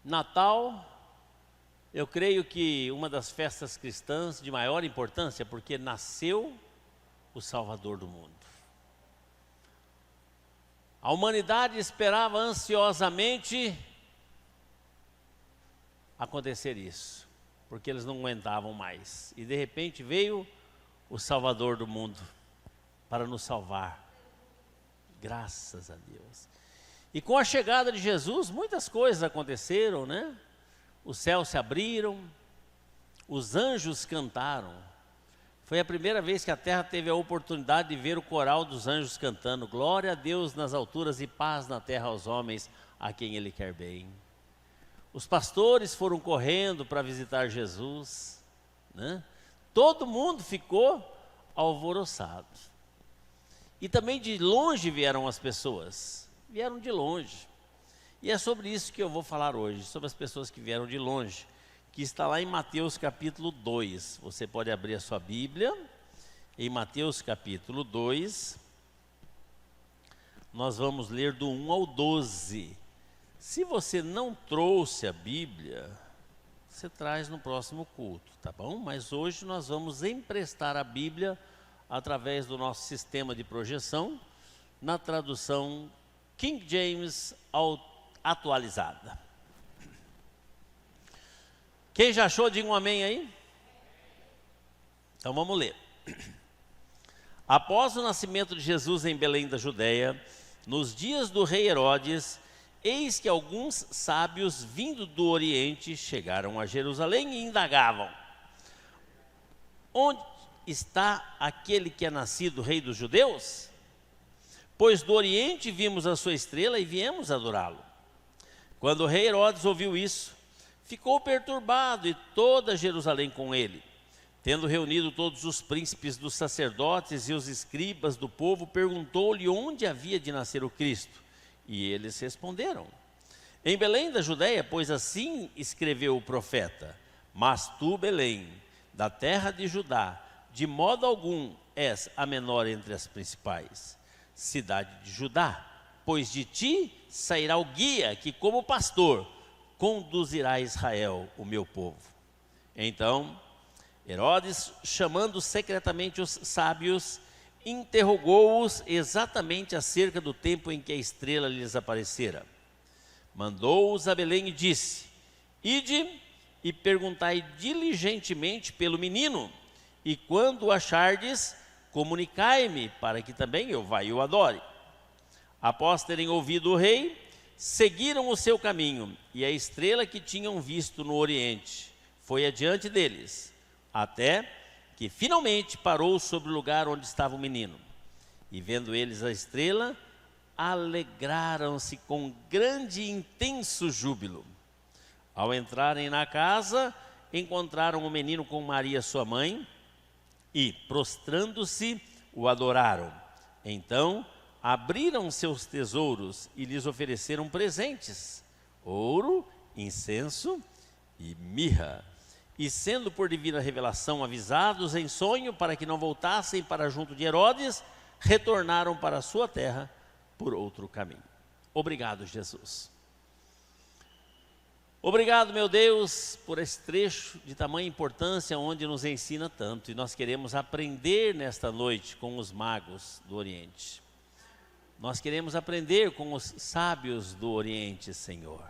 Natal, eu creio que uma das festas cristãs de maior importância, porque nasceu o Salvador do mundo. A humanidade esperava ansiosamente acontecer isso, porque eles não aguentavam mais. E de repente veio o Salvador do mundo para nos salvar. Graças a Deus. E com a chegada de Jesus, muitas coisas aconteceram, né? Os céus se abriram, os anjos cantaram. Foi a primeira vez que a terra teve a oportunidade de ver o coral dos anjos cantando: glória a Deus nas alturas e paz na terra aos homens a quem Ele quer bem. Os pastores foram correndo para visitar Jesus, né? Todo mundo ficou alvoroçado. E também de longe vieram as pessoas, vieram de longe. E é sobre isso que eu vou falar hoje, sobre as pessoas que vieram de longe, que está lá em Mateus capítulo 2. Você pode abrir a sua Bíblia, em Mateus capítulo 2, nós vamos ler do 1 ao 12. Se você não trouxe a Bíblia, você traz no próximo culto, tá bom? Mas hoje nós vamos emprestar a Bíblia através do nosso sistema de projeção, na tradução King James atualizada. Quem já achou, diga um amém aí. Então vamos ler. Após o nascimento de Jesus em Belém da Judéia, nos dias do rei Herodes, eis que alguns sábios vindo do Oriente chegaram a Jerusalém e indagavam: onde está aquele que é nascido rei dos judeus? Pois do Oriente vimos a sua estrela e viemos adorá-lo. Quando o rei Herodes ouviu isso, ficou perturbado, e toda Jerusalém com ele. Tendo reunido todos os príncipes dos sacerdotes e os escribas do povo, perguntou-lhe onde havia de nascer o Cristo. E eles responderam: em Belém da Judéia, pois assim escreveu o profeta: mas tu, Belém, da terra de Judá, de modo algum és a menor entre as principais. Cidade de Judá, pois de ti sairá o guia que, como pastor, conduzirá a Israel, o meu povo. Então Herodes, chamando secretamente os sábios, interrogou-os exatamente acerca do tempo em que a estrela lhes aparecera. Mandou-os a Belém e disse: ide e perguntai diligentemente pelo menino, e quando o achardes, comunicai-me, para que também eu vá e o adore. Após terem ouvido o rei, seguiram o seu caminho, e a estrela que tinham visto no Oriente foi adiante deles, até que finalmente parou sobre o lugar onde estava o menino. E vendo eles a estrela, alegraram-se com grande e intenso júbilo. Ao entrarem na casa, encontraram o menino com Maria sua mãe, e, prostrando-se, o adoraram. Então abriram seus tesouros e lhes ofereceram presentes: ouro, incenso e mirra. E sendo por divina revelação avisados em sonho para que não voltassem para junto de Herodes, retornaram para a sua terra por outro caminho. Obrigado, Jesus. Obrigado, meu Deus, por esse trecho de tamanha importância, onde nos ensina tanto. E nós queremos aprender nesta noite com os magos do Oriente. Nós queremos aprender com os sábios do Oriente, Senhor.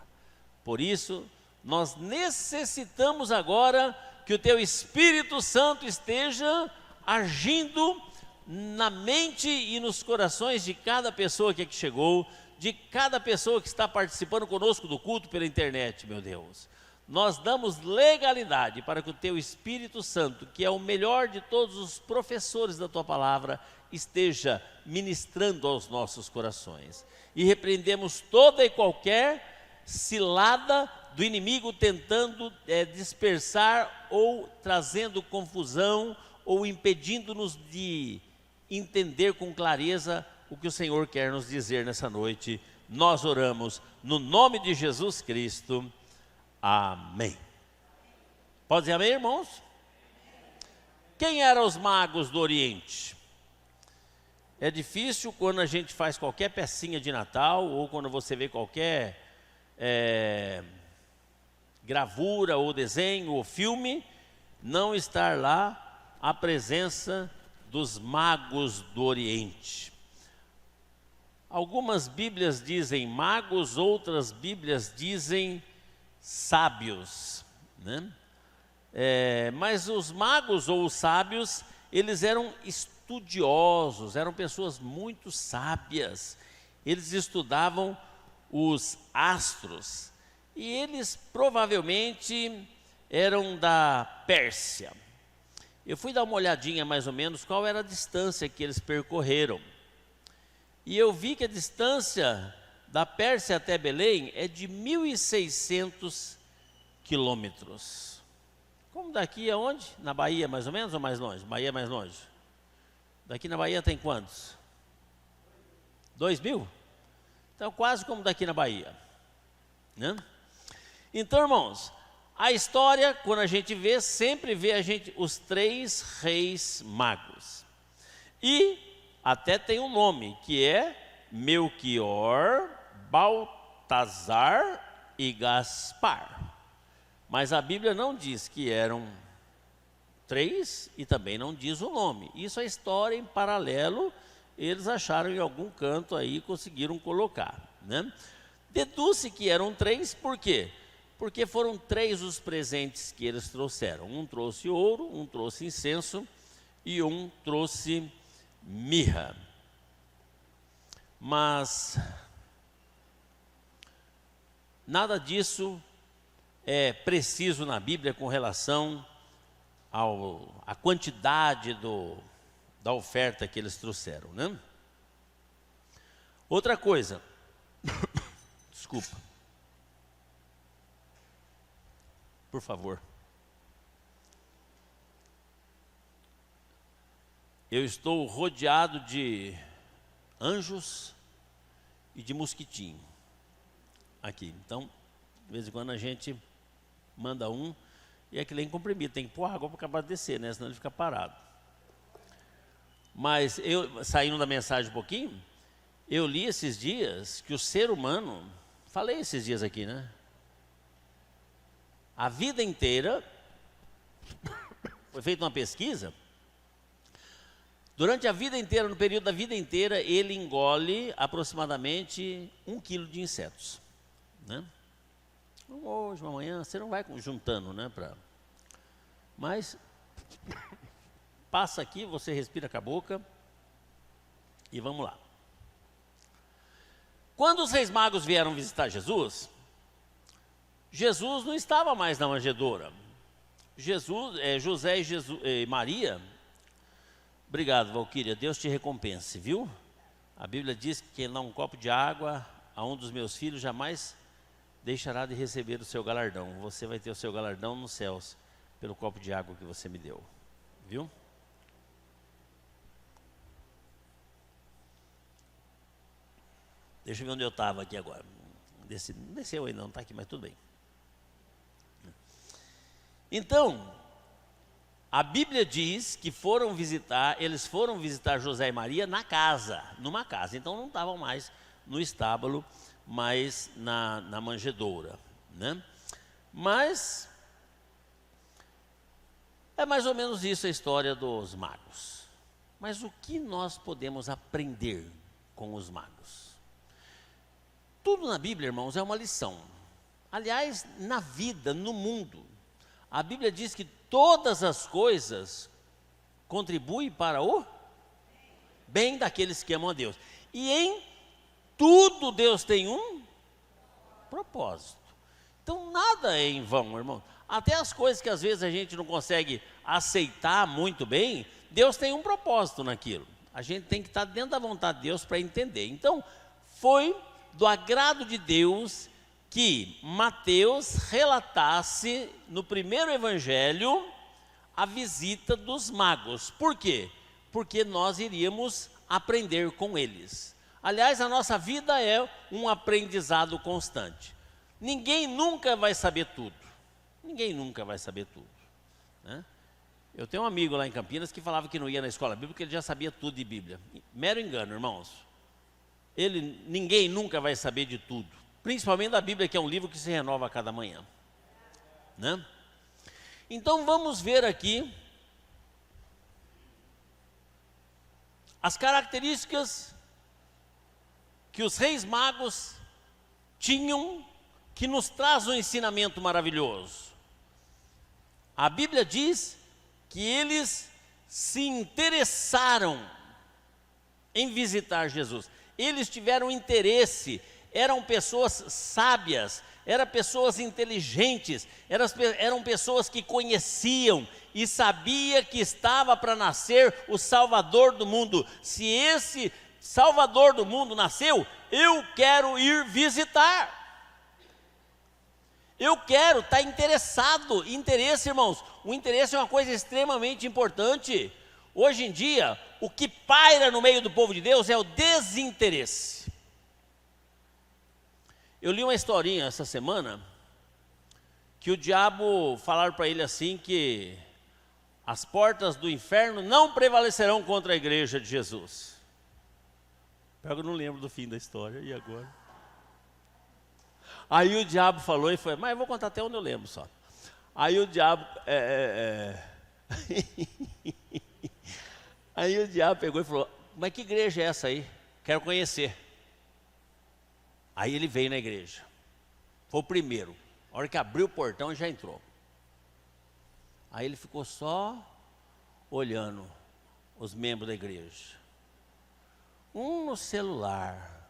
Por isso, nós necessitamos agora que o Teu Espírito Santo esteja agindo na mente e nos corações de cada pessoa que aqui chegou, de cada pessoa que está participando conosco do culto pela internet, meu Deus. Nós damos legalidade para que o Teu Espírito Santo, que é o melhor de todos os professores da Tua Palavra, esteja ministrando aos nossos corações. E repreendemos toda e qualquer cilada do inimigo tentando dispersar ou trazendo confusão ou impedindo-nos de entender com clareza o que o Senhor quer nos dizer nessa noite. Nós oramos no nome de Jesus Cristo. Amém. Pode dizer amém, irmãos? Quem eram os magos do Oriente? É difícil quando a gente faz qualquer pecinha de Natal, ou quando você vê qualquer gravura, ou desenho, ou filme, não estar lá a presença dos magos do Oriente. Algumas Bíblias dizem magos, outras Bíblias dizem sábios, né? Mas os magos ou os sábios, eles eram estudiosos, eram pessoas muito sábias. Eles estudavam os astros e eles provavelmente eram da Pérsia. Eu fui dar uma olhadinha mais ou menos qual era a distância que eles percorreram. E eu vi que a distância da Pérsia até Belém é de 1.600 quilômetros. Como daqui aonde? Na Bahia mais ou menos ou mais longe? Bahia mais longe. Daqui na Bahia tem quantos? 2.000? Então quase como daqui na Bahia, né? Então, irmãos, a história, quando a gente vê, sempre vê os 3 reis magos. E até tem um nome, que é Melquior, Baltazar e Gaspar. Mas a Bíblia não diz que eram 3 e também não diz o nome. Isso é história em paralelo, eles acharam em algum canto aí e conseguiram colocar, né? Deduz-se que eram 3, por quê? Porque foram 3 os presentes que eles trouxeram. Um trouxe ouro, um trouxe incenso e um trouxe mirra. Mas nada disso é preciso na Bíblia com relação à quantidade da oferta que eles trouxeram, né? Outra coisa, desculpa, por favor. Eu estou rodeado de anjos e de mosquitinho aqui. Então, de vez em quando a gente manda um e é que nem comprimido, tem que pôr água para acabar de descer, né? Senão ele fica parado. Mas eu, saindo da mensagem um pouquinho, eu li esses dias que o ser humano, falei esses dias aqui, né? A vida inteira, foi feita uma pesquisa, durante a vida inteira, no período da vida inteira, ele engole aproximadamente 1 quilo de insetos, né? Hoje, amanhã, você não vai juntando, né? Mas passa aqui, você respira com a boca e vamos lá. Quando os reis magos vieram visitar Jesus, Jesus não estava mais na manjedoura. José e Maria, obrigado, Valquíria, Deus te recompense, viu? A Bíblia diz que quem dá um copo de água a um dos meus filhos jamais deixará de receber o seu galardão. Você vai ter o seu galardão nos céus pelo copo de água que você me deu, viu? Deixa eu ver onde eu estava aqui agora. Não desceu aí não, está aqui, mas tudo bem. Então, a Bíblia diz que eles foram visitar José e Maria numa casa. Então não estavam mais no estábulo, mas na manjedoura, né? Mas é mais ou menos isso a história dos magos. Mas o que nós podemos aprender com os magos? Tudo na Bíblia, irmãos, é uma lição. Aliás, na vida, no mundo, a Bíblia diz que todas as coisas contribuem para o bem daqueles que amam a Deus. E em tudo Deus tem um propósito. Então nada é em vão, irmão. Até as coisas que às vezes a gente não consegue aceitar muito bem, Deus tem um propósito naquilo. A gente tem que estar dentro da vontade de Deus para entender. Então foi do agrado de Deus que Mateus relatasse no primeiro evangelho a visita dos magos. Por quê? Porque nós iríamos aprender com eles. Aliás, a nossa vida é um aprendizado constante. Ninguém nunca vai saber tudo. Ninguém nunca vai saber tudo, né? Eu tenho um amigo lá em Campinas que falava que não ia na escola bíblica porque ele já sabia tudo de Bíblia. Mero engano, irmãos. Ninguém nunca vai saber de tudo. Principalmente da Bíblia, que é um livro que se renova a cada manhã. né? Então vamos ver aqui as características que os reis magos tinham, que nos traz um ensinamento maravilhoso. A Bíblia diz que eles se interessaram em visitar Jesus. Eles tiveram interesse, eram pessoas sábias, eram pessoas inteligentes, eram pessoas que conheciam e sabia que estava para nascer o Salvador do mundo. Se esse Salvador do mundo nasceu, eu quero ir visitar. Eu quero estar interessado. Interesse, irmãos, o interesse é uma coisa extremamente importante. Hoje em dia, o que paira no meio do povo de Deus é o desinteresse. Eu li uma historinha essa semana, que o diabo falaram para ele assim, que as portas do inferno não prevalecerão contra a igreja de Jesus. Eu não lembro do fim da história, e agora? Aí o diabo falou e foi, mas eu vou contar até onde eu lembro só. Aí o diabo, aí o diabo pegou e falou, mas que igreja é essa aí? Quero conhecer. Aí ele veio na igreja, foi o primeiro, a hora que abriu o portão já entrou. Aí ele ficou só olhando os membros da igreja. Um no celular,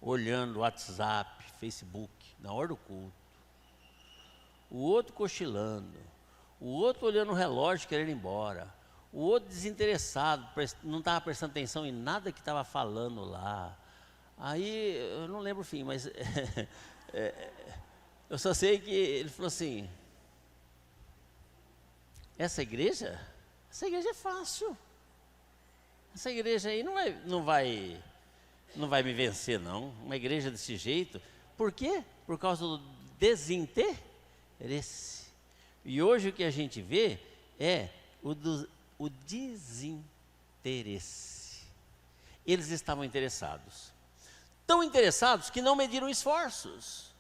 olhando o WhatsApp, Facebook, na hora do culto. O outro cochilando, o outro olhando o relógio querendo ir embora. O outro desinteressado, não estava prestando atenção em nada que estava falando lá. Aí, eu não lembro o fim, mas eu só sei que ele falou assim, essa igreja é fácil. Essa igreja aí não vai me vencer não, uma igreja desse jeito. Por quê? Por causa do desinteresse. E hoje o que a gente vê é o desinteresse. Eles estavam interessados. Tão interessados que não mediram esforços.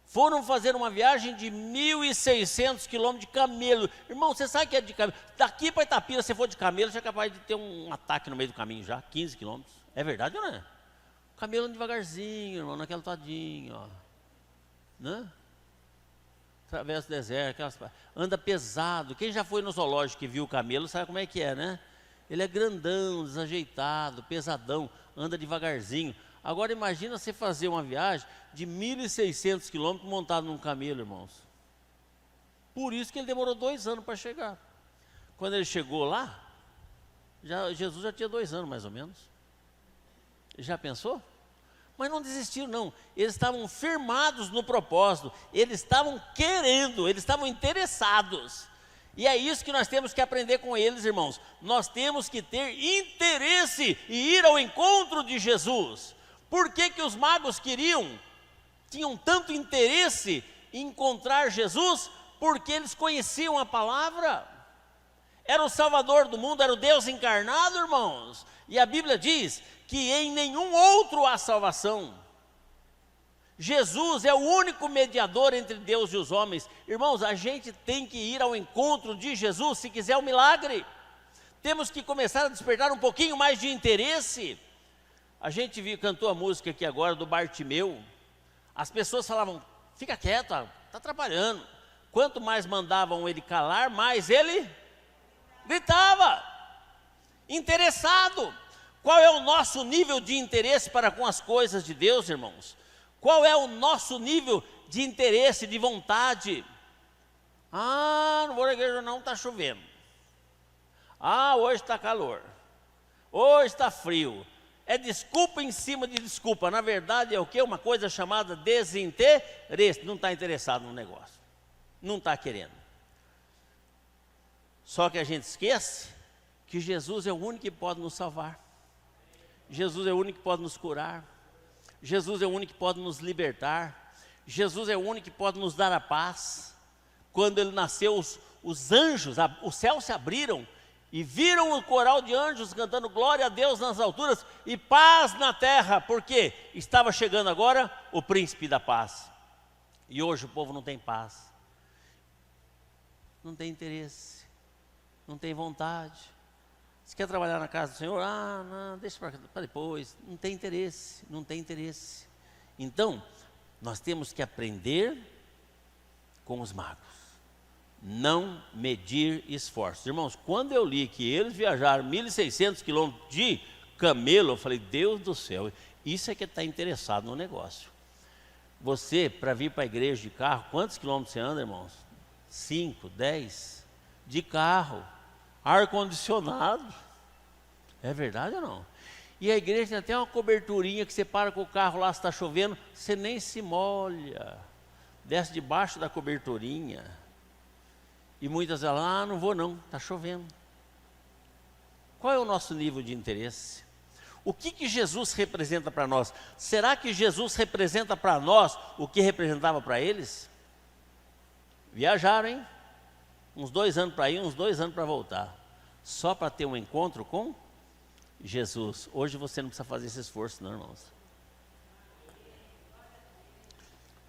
Foram fazer uma viagem de 1.600 quilômetros de camelo. Irmão, você sabe que é de camelo? Daqui para Itapira, se for de camelo, já é capaz de ter um ataque no meio do caminho já, 15 quilômetros. É verdade ou não é? O camelo anda devagarzinho, irmão, naquela todinho, ó. Né? Atravessa o deserto, anda pesado. Quem já foi no zoológico e viu o camelo, sabe como é que é, né? Ele é grandão, desajeitado, pesadão, anda devagarzinho. Agora imagina você fazer uma viagem de 1.600 quilômetros montado num camelo, irmãos. Por isso que ele demorou 2 anos para chegar. Quando ele chegou lá, Jesus já tinha 2 anos mais ou menos. Já pensou? Mas não desistiram não, eles estavam firmados no propósito, eles estavam querendo, eles estavam interessados. E é isso que nós temos que aprender com eles, irmãos. Nós temos que ter interesse e ir ao encontro de Jesus. Por que que os magos tinham tanto interesse em encontrar Jesus? Porque eles conheciam a palavra. Era o Salvador do mundo, era o Deus encarnado, irmãos. E a Bíblia diz que em nenhum outro há salvação. Jesus é o único mediador entre Deus e os homens. Irmãos, a gente tem que ir ao encontro de Jesus se quiser um milagre. Temos que começar a despertar um pouquinho mais de interesse. A gente cantou a música aqui agora do Bartimeu. As pessoas falavam, fica quieto, está atrapalhando. Quanto mais mandavam ele calar, mais ele gritava. Interessado. Qual é o nosso nível de interesse para com as coisas de Deus, irmãos? Qual é o nosso nível de interesse, de vontade? Não vou na igreja não, está chovendo. Hoje está calor. Hoje está frio. É desculpa em cima de desculpa. Na verdade é o quê? Uma coisa chamada desinteresse. Não está interessado no negócio. Não está querendo. Só que a gente esquece que Jesus é o único que pode nos salvar. Jesus é o único que pode nos curar. Jesus é o único que pode nos libertar. Jesus é o único que pode nos dar a paz. Quando ele nasceu, os anjos, os céus se abriram e viram o coral de anjos cantando glória a Deus nas alturas e paz na terra, porque estava chegando agora o príncipe da paz. E hoje o povo não tem paz. não tem interesse, não tem vontade. Você quer trabalhar na casa do Senhor? Ah, não, deixa para depois. Não tem interesse, não tem interesse. Então, nós temos que aprender com os magos. Não medir esforços. Irmãos, quando eu li que eles viajaram 1.600 quilômetros de camelo, eu falei, Deus do céu, isso é que está interessado no negócio. Você, para vir para a igreja de carro, quantos quilômetros você anda, irmãos? 5, 10? De carro, ar-condicionado. É verdade ou não? E a igreja tem até uma coberturinha que você para com o carro lá, se está chovendo, você nem se molha. Desce debaixo da coberturinha. E muitas delas, ah, não vou não, está chovendo. Qual é o nosso nível de interesse? O que Jesus representa para nós? Será que Jesus representa para nós o que representava para eles? Viajaram, hein? Uns 2 anos para ir, uns 2 anos para voltar. Só para ter um encontro com Jesus. Hoje você não precisa fazer esse esforço não, irmãos.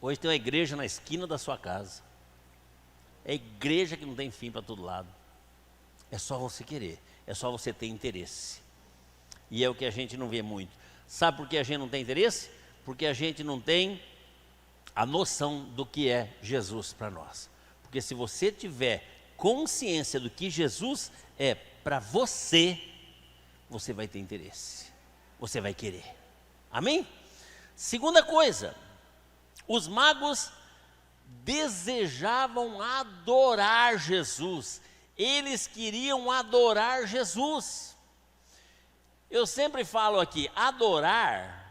Hoje tem uma igreja na esquina da sua casa. É igreja que não tem fim para todo lado. É só você querer, é só você ter interesse. E é o que a gente não vê muito. Sabe por que a gente não tem interesse? Porque a gente não tem a noção do que é Jesus para nós. Porque se você tiver consciência do que Jesus é para você, você vai ter interesse, você vai querer. Amém? Segunda coisa, os magos desejavam adorar Jesus. Eles queriam adorar Jesus. Eu sempre falo aqui, adorar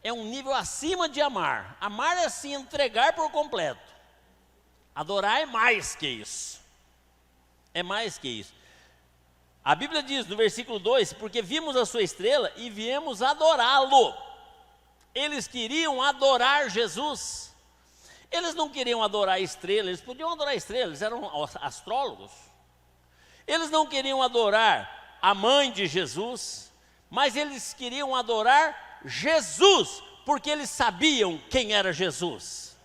é um nível acima de amar. Amar é assim, entregar por completo. Adorar é mais que isso. É mais que isso. A Bíblia diz no versículo 2, porque vimos a sua estrela e viemos adorá-lo. Eles queriam adorar Jesus. Eles não queriam adorar a estrela, eles podiam adorar a estrela, eles eram astrólogos. Eles não queriam adorar a mãe de Jesus, mas eles queriam adorar Jesus, porque eles sabiam quem era Jesus.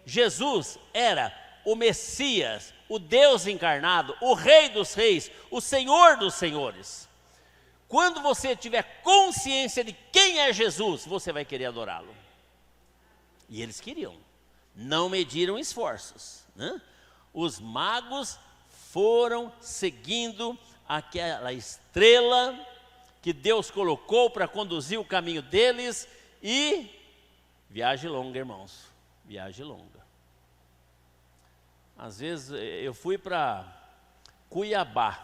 Jesus era o Messias, o Deus encarnado, o Rei dos Reis, o Senhor dos Senhores. Quando você tiver consciência de quem é Jesus, você vai querer adorá-lo. E eles queriam, não mediram esforços, né? Os magos foram seguindo aquela estrela que Deus colocou para conduzir o caminho deles. E viagem longa, irmãos, viagem longa. Às vezes eu fui para Cuiabá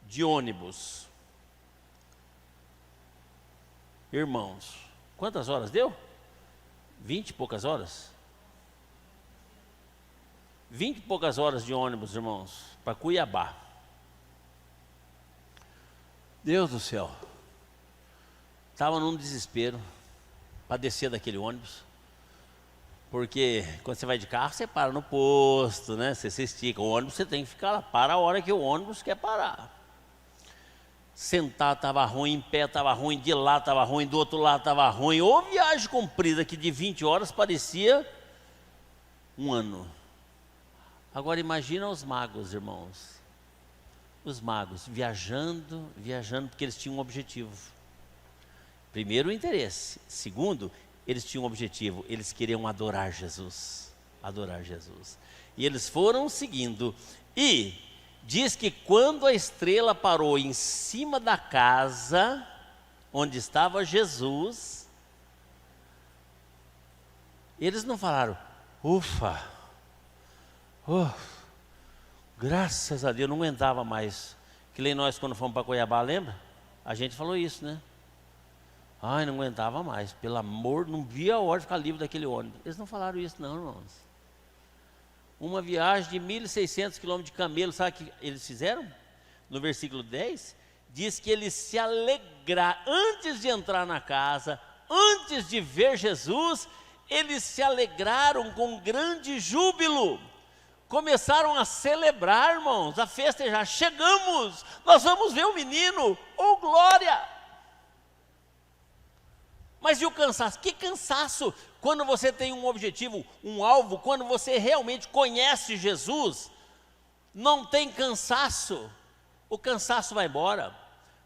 de ônibus. Irmãos, quantas horas deu? 20 e poucas horas? 20 e poucas horas de ônibus, irmãos, para Cuiabá. Deus do céu. Estava num desespero para descer daquele ônibus. Porque quando você vai de carro, você para no posto, né? Você se estica. O ônibus você tem que ficar lá, para a hora que o ônibus quer parar. Sentar estava ruim, em pé estava ruim, de lá estava ruim, do outro lado estava ruim. Ou viagem comprida que de 20 horas parecia um ano. Agora imagina os magos, irmãos. Os magos viajando, porque eles tinham um objetivo. Primeiro, o interesse. Segundo, eles tinham um objetivo, eles queriam adorar Jesus. Adorar Jesus. E eles foram seguindo. E diz que quando a estrela parou em cima da casa onde estava Jesus, eles não falaram, ufa, graças a Deus, não aguentava mais. Que nem nós quando fomos para Cuiabá, lembra? A gente falou isso, né? Ai, não aguentava mais, pelo amor, não via a hora de ficar livre daquele ônibus. Eles não falaram isso não, irmãos. Uma viagem de 1.600 quilômetros de camelo, sabe o que eles fizeram? No versículo 10, diz que eles se alegraram, antes de entrar na casa, antes de ver Jesus, eles se alegraram com grande júbilo. Começaram a celebrar, irmãos, a festejar. Chegamos, nós vamos ver o menino, oh glória! Mas e o cansaço? Que cansaço quando você tem um objetivo, um alvo, quando você realmente conhece Jesus, não tem cansaço, o cansaço vai embora.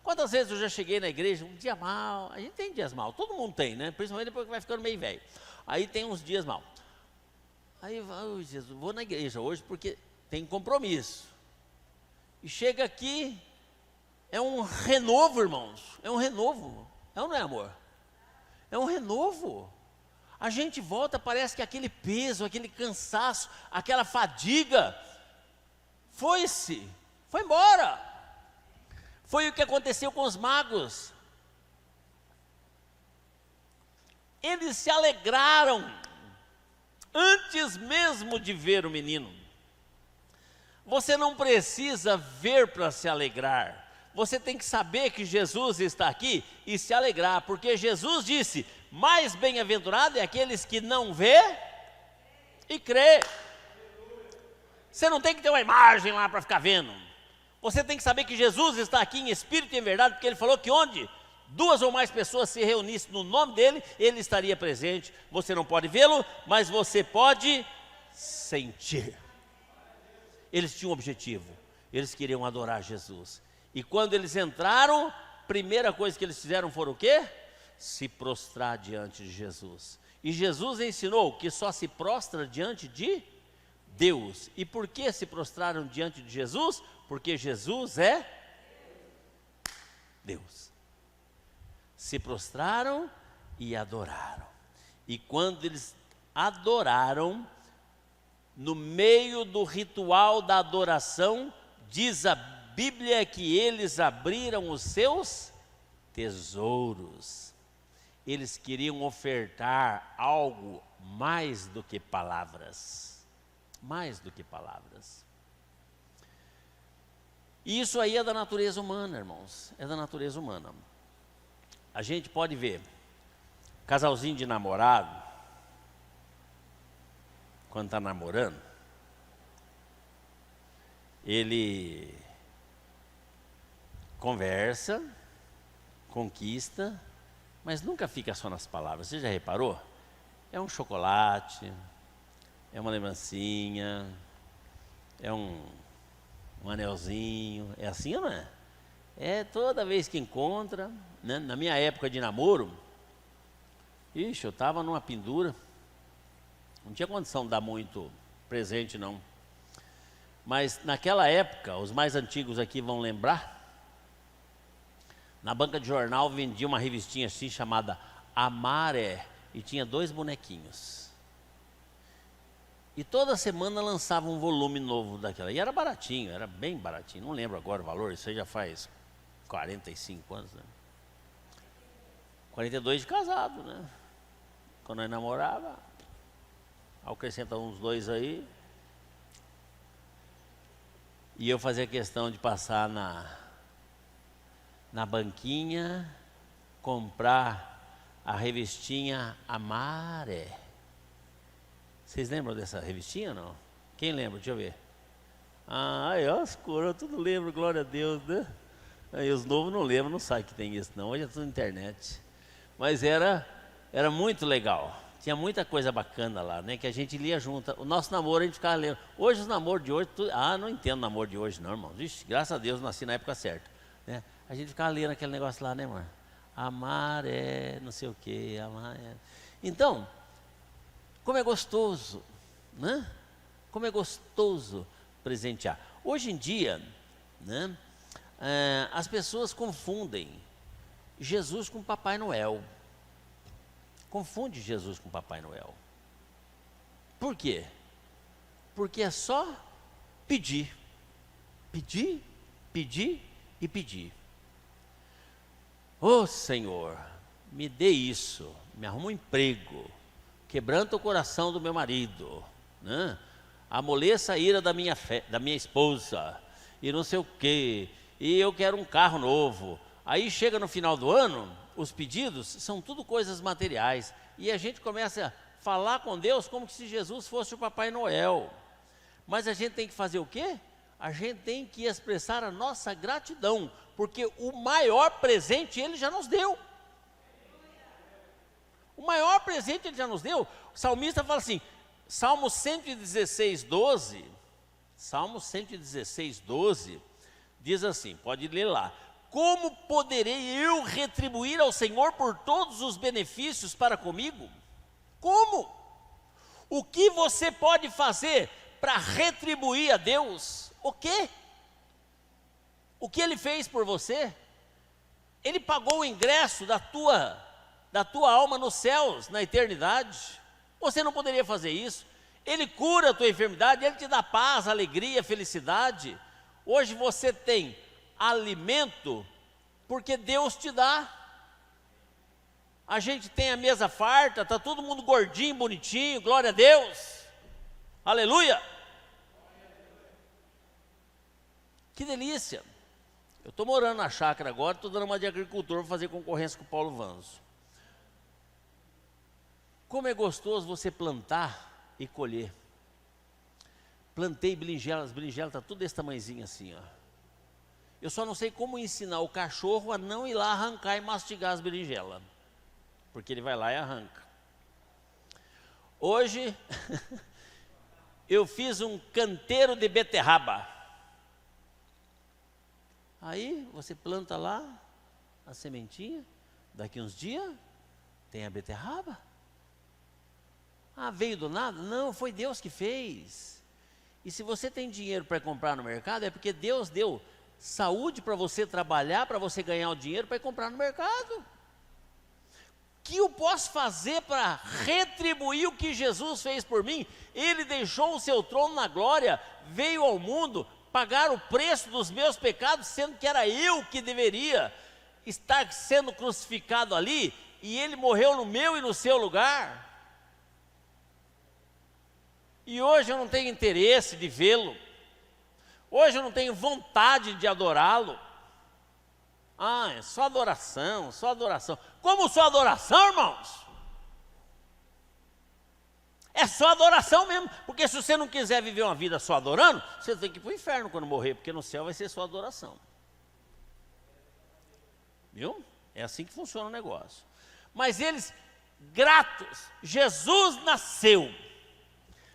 Quantas vezes eu já cheguei na igreja, um dia mal, a gente tem dias mal, todo mundo tem, né? Principalmente depois que vai ficando meio velho. Aí tem uns dias mal. Aí, oh, Jesus, vou na igreja hoje porque tem compromisso. E chega aqui, é um renovo, irmãos, é um renovo. É ou não é, amor? É um renovo. A gente volta, parece que aquele peso, aquele cansaço, aquela fadiga, foi-se, foi embora. Foi o que aconteceu com os magos. Eles se alegraram antes mesmo de ver o menino. Você não precisa ver para se alegrar. Você tem que saber que Jesus está aqui e se alegrar, porque Jesus disse: mais bem-aventurado é aqueles que não vê e crê. Você não tem que ter uma imagem lá para ficar vendo. Você tem que saber que Jesus está aqui em espírito e em verdade, porque Ele falou que onde 2 ou mais pessoas se reunissem no nome dEle, Ele estaria presente. Você não pode vê-lo, mas você pode sentir. Eles tinham um objetivo, eles queriam adorar Jesus. E quando eles entraram, primeira coisa que eles fizeram foram o quê? Se prostrar diante de Jesus. E Jesus ensinou que só se prostra diante de Deus. E por que se prostraram diante de Jesus? Porque Jesus é Deus. Se prostraram e adoraram. E quando eles adoraram, no meio do ritual da adoração, diz a Bíblia que eles abriram os seus tesouros. Eles queriam ofertar algo mais do que palavras. Mais do que palavras. E isso aí é da natureza humana, irmãos. É da natureza humana. A gente pode ver casalzinho de namorado, quando está namorando, ele conversa, conquista, mas nunca fica só nas palavras. Você já reparou? É um chocolate, é uma lembrancinha, é um anelzinho, é assim ou não é? É toda vez que encontra, né? Na minha época de namoro, ixi, eu estava numa pendura, não tinha condição de dar muito presente não. Mas naquela época, os mais antigos aqui vão lembrar, na banca de jornal vendia uma revistinha assim chamada Amaré, e tinha 2 bonequinhos. E toda semana lançava um volume novo daquela. E era baratinho, era bem baratinho. Não lembro agora o valor, isso aí já faz 45 anos, né? 42 de casado, né? Quando nós namorava, acrescenta uns 2 aí. E eu fazia questão de passar na banquinha, comprar a revistinha Amaré. Vocês lembram dessa revistinha ou não? Quem lembra? Deixa eu ver. Ah, aí, ó, as cores, eu tudo lembro, glória a Deus, né? Aí os novos não lembram, não sabem que tem isso não, hoje é tudo internet. Mas era muito legal, tinha muita coisa bacana lá, né? Que a gente lia junto. O nosso namoro a gente ficava lendo. Hoje os namoros de hoje, não entendo namoro de hoje não, irmão. Vixe, graças a Deus nasci na época certa, né? A gente ficava lendo aquele negócio lá, né, amor? Amar é não sei o que, amar é... Então, como é gostoso, né? Como é gostoso presentear. Hoje em dia, né, as pessoas confundem Jesus com Papai Noel. Confunde Jesus com Papai Noel. Por quê? Porque é só pedir. Pedir, pedir e pedir. Ô Senhor, me dê isso, me arruma um emprego, quebranta o coração do meu marido, né? Amoleça a ira da minha esposa, e não sei o quê, e eu quero um carro novo. Aí chega no final do ano, os pedidos são tudo coisas materiais, e a gente começa a falar com Deus como se Jesus fosse o Papai Noel. Mas a gente tem que fazer o quê? A gente tem que expressar a nossa gratidão, porque o maior presente Ele já nos deu. O maior presente Ele já nos deu. O salmista fala assim, Salmo 116, 12, Salmo 116, 12, diz assim, pode ler lá. Como poderei eu retribuir ao Senhor por todos os benefícios para comigo? Como? O que você pode fazer para retribuir a Deus? O quê? O que Ele fez por você? Ele pagou o ingresso da tua alma nos céus, na eternidade. Você não poderia fazer isso? Ele cura a tua enfermidade, Ele te dá paz, alegria, felicidade. Hoje você tem alimento porque Deus te dá. A gente tem a mesa farta, está todo mundo gordinho, bonitinho, glória a Deus. Aleluia. Que delícia. Eu estou morando na chácara agora, estou dando uma de agricultor para fazer concorrência com o Paulo Vanzo. Como é gostoso você plantar e colher. Plantei berinjelas, berinjela está tudo desse tamanhozinho assim, ó. Eu só não sei como ensinar o cachorro a não ir lá arrancar e mastigar as berinjelas, porque ele vai lá e arranca. Hoje, eu fiz um canteiro de beterraba. Aí, você planta lá a sementinha, daqui uns dias, tem a beterraba. Ah, veio do nada? Não, foi Deus que fez. E se você tem dinheiro para comprar no mercado, é porque Deus deu saúde para você trabalhar, para você ganhar o dinheiro para ir comprar no mercado. O que eu posso fazer para retribuir o que Jesus fez por mim? Ele deixou o seu trono na glória, veio ao mundo, pagar o preço dos meus pecados, sendo que era eu que deveria estar sendo crucificado ali, e Ele morreu no meu e no seu lugar. E hoje eu não tenho interesse de vê-lo. Hoje eu não tenho vontade de adorá-lo. Ah, é só adoração, só adoração. Como só adoração, irmãos? É só adoração mesmo. Porque se você não quiser viver uma vida só adorando, você tem que ir para o inferno quando morrer, porque no céu vai ser só adoração. Viu? É assim que funciona o negócio. Mas eles, gratos, Jesus nasceu.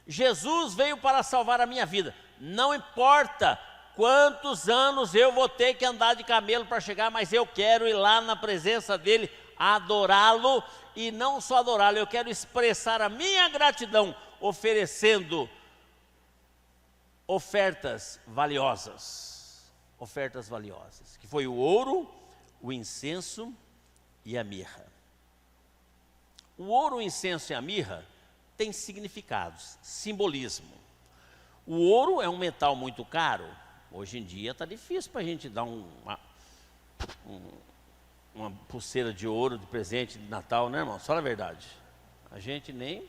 Jesus veio para salvar a minha vida. Não importa quantos anos eu vou ter que andar de camelo para chegar, mas eu quero ir lá na presença dele, adorá-lo, e não só adorá-lo, eu quero expressar a minha gratidão, oferecendo ofertas valiosas, que foi o ouro, o incenso e a mirra. O ouro, o incenso e a mirra tem significados, simbolismo. O ouro é um metal muito caro. Hoje em dia está difícil para a gente dar uma pulseira de ouro de presente de Natal, né, irmão? Só a verdade. A gente nem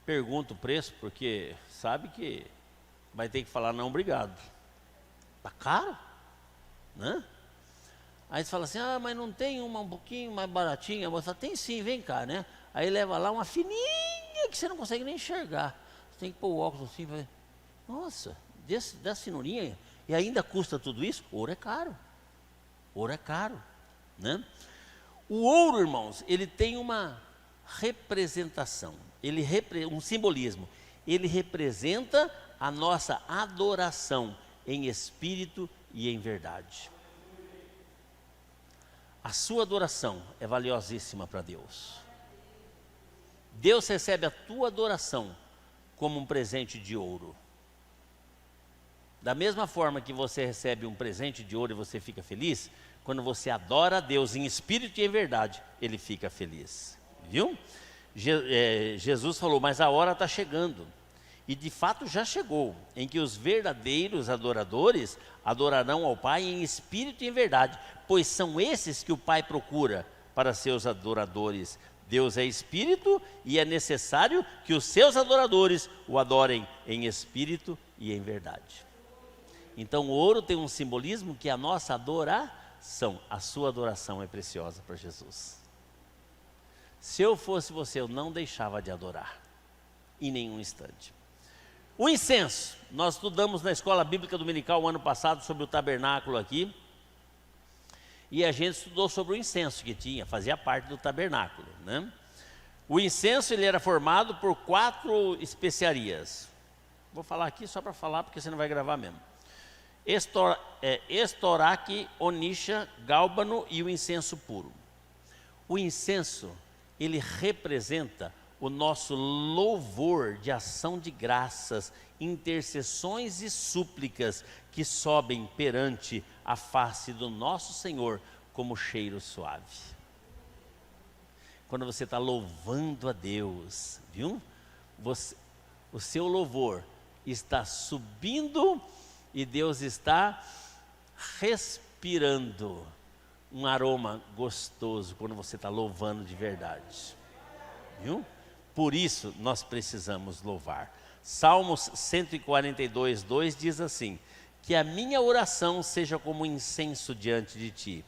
pergunta o preço, porque sabe que vai ter que falar não, obrigado. Está caro, né? Aí você fala assim, ah, mas não tem uma um pouquinho mais baratinha? Você fala, tem sim, vem cá, né? Aí leva lá uma fininha que você não consegue nem enxergar. Você tem que pôr o óculos assim, vai, nossa, dessa finurinha, e ainda custa tudo isso? Ouro é caro. Ouro é caro, né? O ouro, irmãos, ele tem uma representação, um simbolismo. Ele representa a nossa adoração em espírito e em verdade. A sua adoração é valiosíssima para Deus. Deus recebe a tua adoração como um presente de ouro. Da mesma forma que você recebe um presente de ouro e você fica feliz, quando você adora a Deus em espírito e em verdade, Ele fica feliz. Viu? Jesus falou, mas a hora está chegando. E de fato já chegou, em que os verdadeiros adoradores adorarão ao Pai em espírito e em verdade, pois são esses que o Pai procura para seus adoradores. Deus é espírito e é necessário que os seus adoradores o adorem em espírito e em verdade. Então o ouro tem um simbolismo que é a nossa adoração. A sua adoração é preciosa para Jesus. Se eu fosse você, eu não deixava de adorar, em nenhum instante. O incenso, nós estudamos na Escola Bíblica Dominical o ano passado sobre o tabernáculo aqui. E a gente estudou sobre o incenso que fazia parte do tabernáculo, né? O incenso ele era formado por 4 especiarias. Vou falar aqui só para falar, porque você não vai gravar mesmo. Estoraque, onixa, gálbano e o incenso puro. O incenso, ele representa o nosso louvor de ação de graças, intercessões e súplicas que sobem perante a face do nosso Senhor como cheiro suave. Quando você está louvando a Deus, viu? O seu louvor está subindo e Deus está respirando um aroma gostoso quando você está louvando de verdade, viu? Por isso nós precisamos louvar. Salmos 142, 2 diz assim: que a minha oração seja como incenso diante de ti,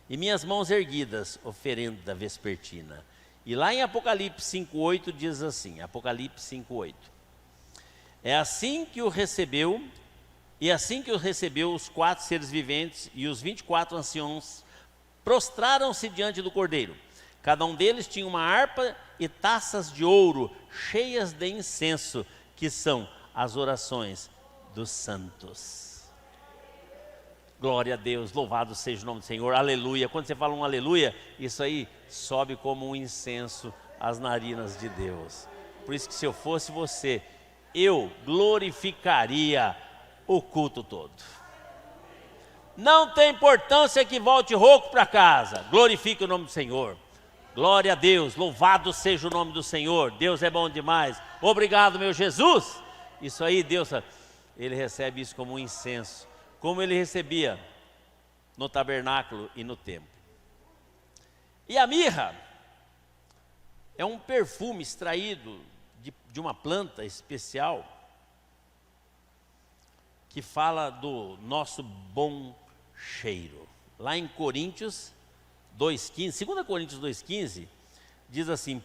e minhas mãos erguidas, oferenda vespertina. E lá em Apocalipse 5,8 diz assim, Apocalipse 5,8: é assim que o recebeu, e assim que o recebeu, os 4 seres viventes e os 24 anciãos prostraram-se diante do Cordeiro. Cada um deles tinha uma harpa e taças de ouro cheias de incenso, que são as orações dos santos. Glória a Deus, louvado seja o nome do Senhor, aleluia. Quando você fala um aleluia, isso aí sobe como um incenso às narinas de Deus. Por isso que se eu fosse você, eu glorificaria o culto todo. Não tem importância que volte rouco para casa, glorifique o nome do Senhor. Glória a Deus, louvado seja o nome do Senhor, Deus é bom demais, obrigado meu Jesus. Isso aí Deus, ele recebe isso como um incenso, como ele recebia no tabernáculo e no templo. E a mirra é um perfume extraído de uma planta especial, que fala do nosso bom cheiro. Lá em Coríntios 2,15, 2 Coríntios 2,15, diz assim: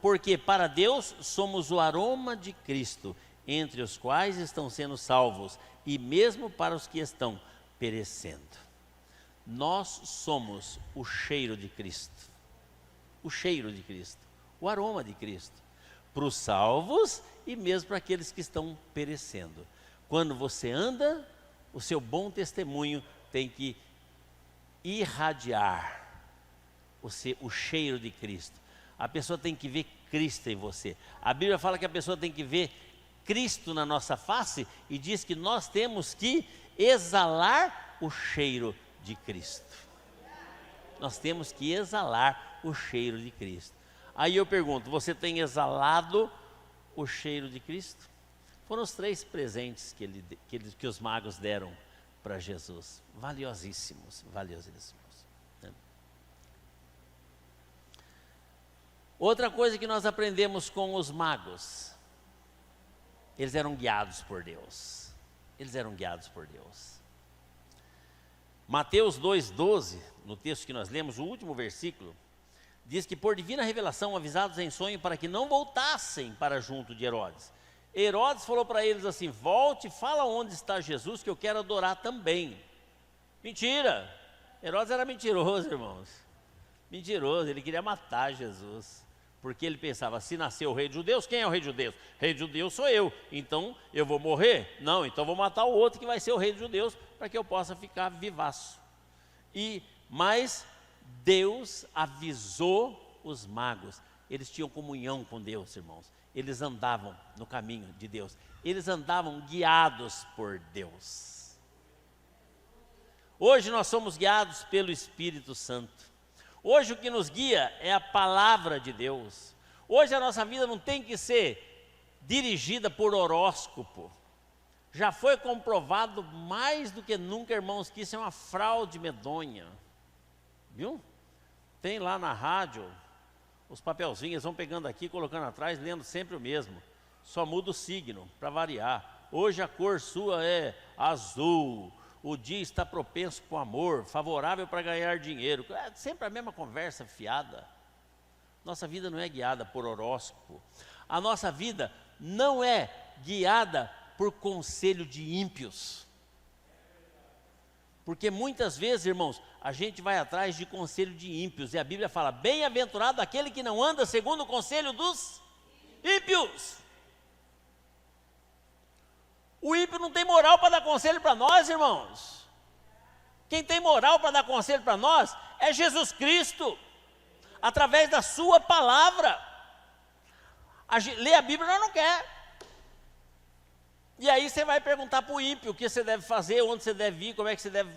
porque para Deus somos o aroma de Cristo, entre os quais estão sendo salvos, e mesmo para os que estão perecendo. Nós somos o cheiro de Cristo, o cheiro de Cristo, o aroma de Cristo, para os salvos e mesmo para aqueles que estão perecendo. Quando você anda, o seu bom testemunho tem que irradiar o cheiro de Cristo. A pessoa tem que ver Cristo em você. A Bíblia fala que a pessoa tem que ver Cristo na nossa face e diz que nós temos que exalar o cheiro de Cristo. Nós temos que exalar o cheiro de Cristo. Aí eu pergunto, você tem exalado o cheiro de Cristo? Foram os 3 presentes que os magos deram para Jesus, valiosíssimos, valiosíssimos. Outra coisa que nós aprendemos com os magos, eles eram guiados por Deus, eles eram guiados por Deus. Mateus 2,12, no texto que nós lemos, o último versículo, diz que por divina revelação, avisados em sonho, para que não voltassem para junto de Herodes. Herodes falou para eles assim: volte, fala onde está Jesus, que eu quero adorar também. Mentira! Herodes era mentiroso, irmãos. Mentiroso, ele queria matar Jesus. Porque ele pensava, se nasceu o rei dos judeus, quem é o rei dos judeus? Rei dos judeus sou eu, então eu vou morrer? Não, então vou matar o outro que vai ser o rei dos judeus, para que eu possa ficar vivaço. Mas Deus avisou os magos, eles tinham comunhão com Deus, irmãos. Eles andavam no caminho de Deus, eles andavam guiados por Deus. Hoje nós somos guiados pelo Espírito Santo. Hoje o que nos guia é a palavra de Deus. Hoje a nossa vida não tem que ser dirigida por horóscopo. Já foi comprovado mais do que nunca, irmãos, que isso é uma fraude medonha. Viu? Tem lá na rádio os papelzinhos, vão pegando aqui, colocando atrás, lendo sempre o mesmo. Só muda o signo, para variar. Hoje a cor sua é azul. O dia está propenso para o amor, favorável para ganhar dinheiro. É sempre a mesma conversa fiada. Nossa vida não é guiada por horóscopo. A nossa vida não é guiada por conselho de ímpios. Porque muitas vezes, irmãos, a gente vai atrás de conselho de ímpios. E a Bíblia fala, bem-aventurado aquele que não anda segundo o conselho dos ímpios. O ímpio não tem moral para dar conselho para nós, irmãos. Quem tem moral para dar conselho para nós é Jesus Cristo, através da sua palavra. Ler a Bíblia nós não quer. E aí você vai perguntar para o ímpio o que você deve fazer, onde você deve ir, como é que você deve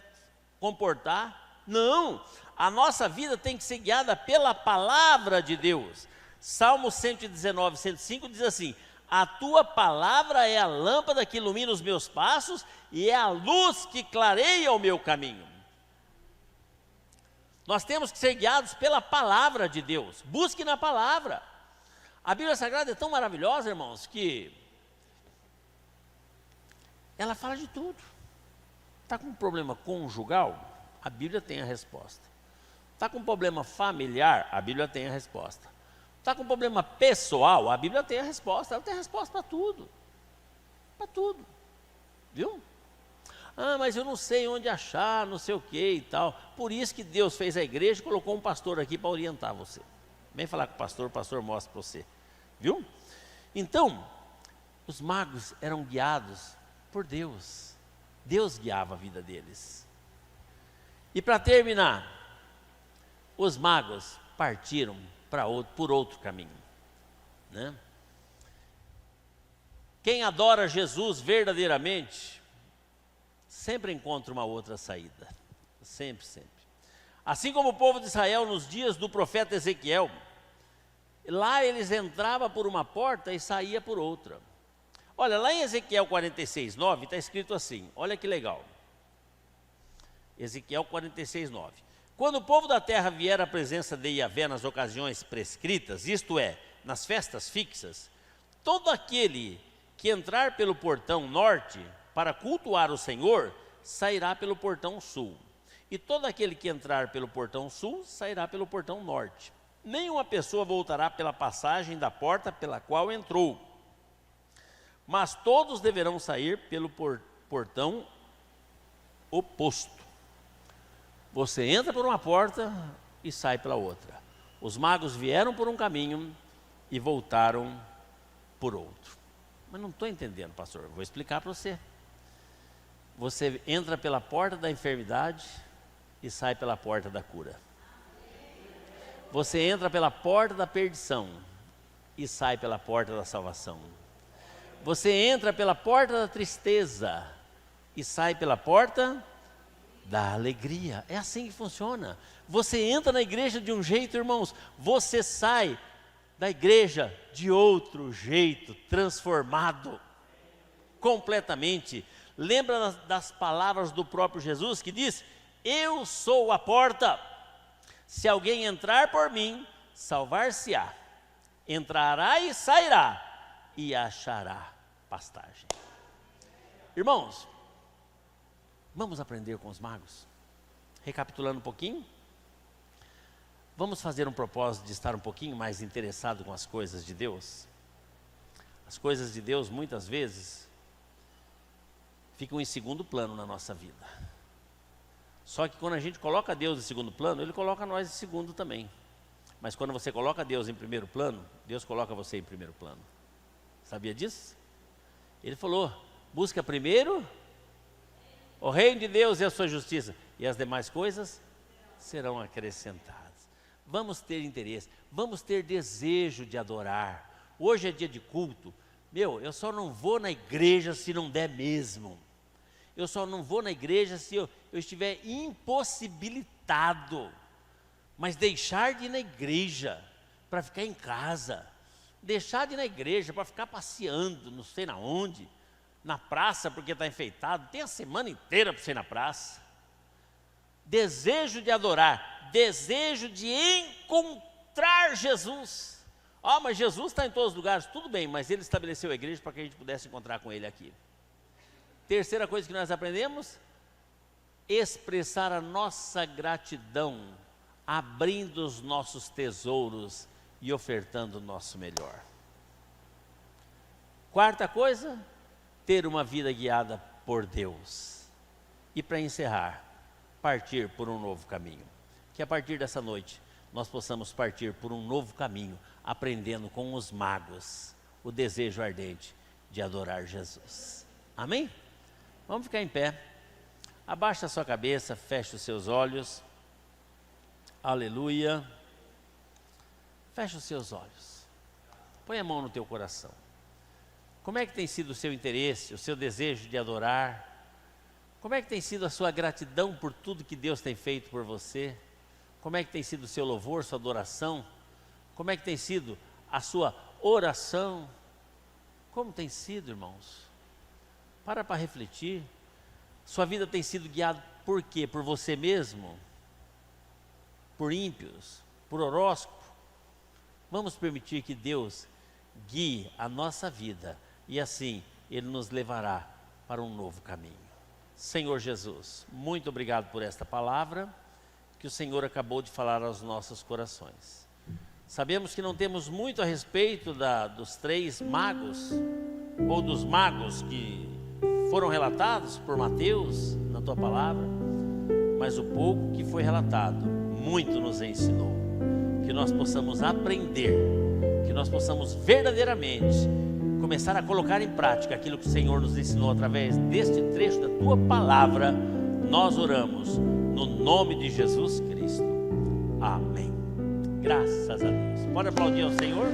comportar. Não, a nossa vida tem que ser guiada pela palavra de Deus. Salmo 119, 105 diz assim: a tua palavra é a lâmpada que ilumina os meus passos e é a luz que clareia o meu caminho. Nós temos que ser guiados pela palavra de Deus. Busque na palavra. A Bíblia Sagrada é tão maravilhosa, irmãos, que ela fala de tudo. Está com um problema conjugal? A Bíblia tem a resposta. Está com um problema familiar? A Bíblia tem a resposta. Está com um problema pessoal? A Bíblia tem a resposta. Ela tem a resposta para tudo. Para tudo. Viu? Ah, mas eu não sei onde achar, não sei o que e tal. Por isso que Deus fez a igreja e colocou um pastor aqui para orientar você. Vem falar com o pastor mostra para você. Viu? Então, os magos eram guiados por Deus. Deus guiava a vida deles. E para terminar, os magos partiram por outro caminho, né? Quem adora Jesus verdadeiramente sempre encontra uma outra saída. Sempre, sempre. Assim como o povo de Israel nos dias do profeta Ezequiel, lá eles entravam por uma porta e saíam por outra. Olha, lá em Ezequiel 46, 9, está escrito assim, olha que legal. Ezequiel 46, 9. Quando o povo da terra vier à presença de Yahvé nas ocasiões prescritas, isto é, nas festas fixas, todo aquele que entrar pelo portão norte para cultuar o Senhor, sairá pelo portão sul. E todo aquele que entrar pelo portão sul, sairá pelo portão norte. Nenhuma pessoa voltará pela passagem da porta pela qual entrou, mas todos deverão sair pelo portão oposto. Você entra por uma porta e sai pela outra. Os magos vieram por um caminho e voltaram por outro. Mas não estou entendendo, pastor. Vou explicar para você. Você entra pela porta da enfermidade e sai pela porta da cura. Você entra pela porta da perdição e sai pela porta da salvação. Você entra pela porta da tristeza e sai pela porta da alegria. É assim que funciona. Você entra na igreja de um jeito, irmãos, você sai da igreja de outro jeito, transformado completamente. Lembra das palavras do próprio Jesus que diz: eu sou a porta, se alguém entrar por mim, salvar-se-á, entrará e sairá e achará pastagem. Irmãos, vamos aprender com os magos? Recapitulando um pouquinho, vamos fazer um propósito de estar um pouquinho mais interessado com as coisas de Deus. As coisas de Deus muitas vezes ficam em segundo plano na nossa vida. Só que quando a gente coloca Deus em segundo plano, Ele coloca nós em segundo também. Mas quando você coloca Deus em primeiro plano, Deus coloca você em primeiro plano. Sabia disso? Ele falou: busca primeiro o reino de Deus e a sua justiça, e as demais coisas serão acrescentadas. Vamos ter interesse, vamos ter desejo de adorar. Hoje é dia de culto. Eu só não vou na igreja se não der mesmo. Eu só não vou na igreja se eu estiver impossibilitado. Mas deixar de ir na igreja para ficar em casa, deixar de ir na igreja para ficar passeando, não sei na onde, na praça porque está enfeitado, tem a semana inteira para você ir na praça. Desejo de adorar, desejo de encontrar Jesus. Mas Jesus está em todos os lugares, tudo bem, mas Ele estabeleceu a igreja para que a gente pudesse encontrar com Ele aqui. Terceira coisa que nós aprendemos: expressar a nossa gratidão, abrindo os nossos tesouros e ofertando o nosso melhor. Quarta coisa, ter uma vida guiada por Deus. E para encerrar, partir por um novo caminho. Que a partir dessa noite nós possamos partir por um novo caminho, aprendendo com os magos o desejo ardente de adorar Jesus. Amém? Vamos ficar em pé. Abaixa a sua cabeça, feche os seus olhos. Aleluia. Feche os seus olhos. Põe a mão no teu coração. Como é que tem sido o seu interesse, o seu desejo de adorar? Como é que tem sido a sua gratidão por tudo que Deus tem feito por você? Como é que tem sido o seu louvor, sua adoração? Como é que tem sido a sua oração? Como tem sido, irmãos? Para refletir. Sua vida tem sido guiada por quê? Por você mesmo? Por ímpios? Por horóscopo? Vamos permitir que Deus guie a nossa vida e assim Ele nos levará para um novo caminho. Senhor Jesus, muito obrigado por esta palavra que o Senhor acabou de falar aos nossos corações. Sabemos que não temos muito a respeito dos 3 magos, ou dos magos que foram relatados por Mateus na tua palavra, mas o pouco que foi relatado, muito nos ensinou. Que nós possamos aprender, que nós possamos verdadeiramente começar a colocar em prática aquilo que o Senhor nos ensinou através deste trecho da tua palavra. Nós oramos no nome de Jesus Cristo. Amém. Graças a Deus. Pode aplaudir ao Senhor.